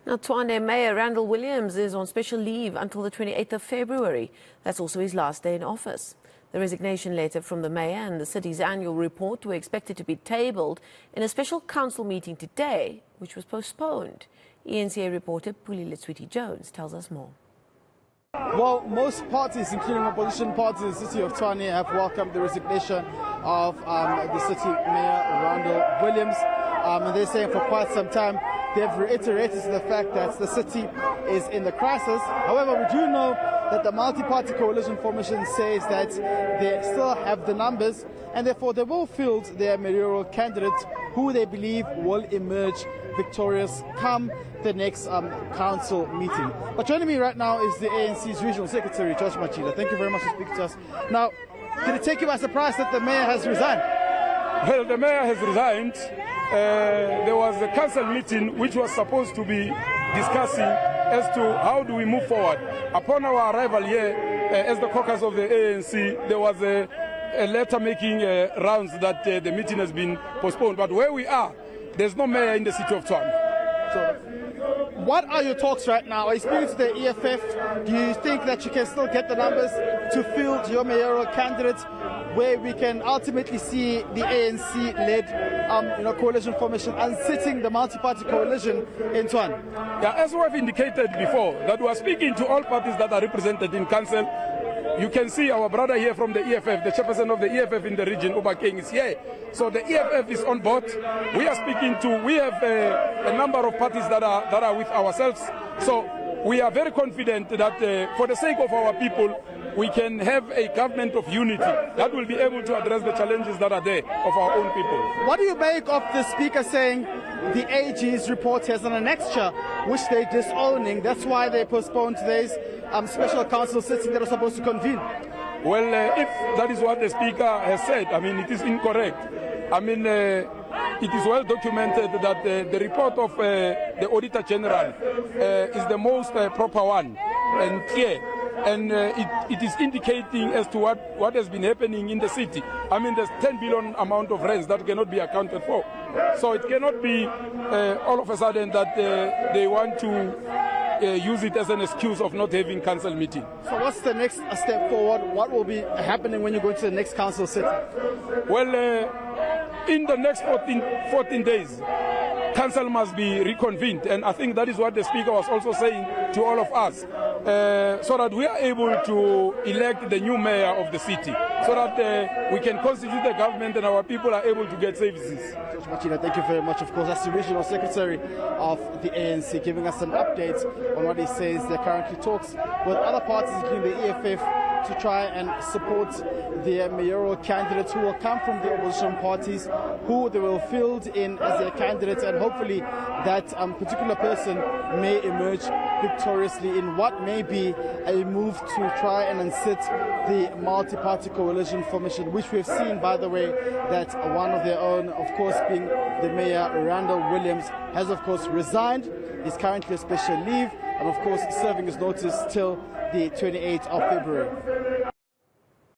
Now, Tshwane Mayor Randall Williams is on special leave until the 28th of February. That's also his last day in office. The resignation letter from the mayor and the city's annual report were expected to be tabled in a special council meeting today, which was postponed. ENCA reporter Pulile Jones tells us more. Well, most parties, including opposition parties in the city of Tshwane, have welcomed the resignation of the city mayor Randall Williams. And they're saying for quite some time they've reiterated the fact that the city is in the crisis. However, we do know that the multi-party coalition formation says that they still have the numbers and therefore they will field their mayoral candidate who they believe will emerge victorious come the next council meeting. But joining me right now is the ANC's Regional Secretary, Josh Machida. Thank you very much for speaking to us. Now, did it take you by surprise that the mayor has resigned? Well, the mayor has resigned. There was a council meeting which was supposed to be discussing as to how do we move forward. Upon our arrival here, as the caucus of the ANC, there was a letter making rounds that the meeting has been postponed. But where we are, there's no mayor in the city of Tshwane. So, what are your talks right now? Are you speaking to the EFF? Do you think that you can still get the numbers to field your mayoral candidate, where we can ultimately see the ANC-led coalition formation unsitting the multi-party coalition in Tshwane? Yeah, as we have indicated before, that we are speaking to all parties that are represented in council. You can see our brother here from the EFF, the chairperson of the EFF in the region, Uba King, is here. So the EFF is on board. We are speaking to, we have a number of parties that are with ourselves. So we are very confident that for the sake of our people, we can have a government of unity that will be able to address the challenges that are there of our own people. What do you make of the speaker saying the AG's report has an annexure which they're disowning? That's why they postponed today's special council sitting that was supposed to convene. Well, if that is what the speaker has said, I mean, it is incorrect. I mean, it is well documented that the report of the Auditor General is the most proper one and clear. And it is indicating as to what has been happening in the city. I mean, there's 10 billion amount of rents that cannot be accounted for. So it cannot be all of a sudden that they want to use it as an excuse of not having council meeting. So what's the next step forward? What will be happening when you go to the next council sitting? Well, in the next 14 days, council must be reconvened, and I think that is what the speaker was also saying to all of us, so that we are able to elect the new mayor of the city, so that we can constitute the government and our people are able to get services. Machida, thank you very much. Of course, that's the Regional Secretary of the ANC giving us an update on what he says there currently talks with other parties, including the EFF, to try and support their mayoral candidates who will come from the opposition parties, who they will field in as their candidates, and hopefully that particular person may emerge victoriously in what may be a move to try and unsit the multi-party coalition formation, which we've seen, by the way, that one of their own, of course, being the mayor, Randall Williams, has of course resigned. He's currently on special leave and of course serving his notice till the 28th of February.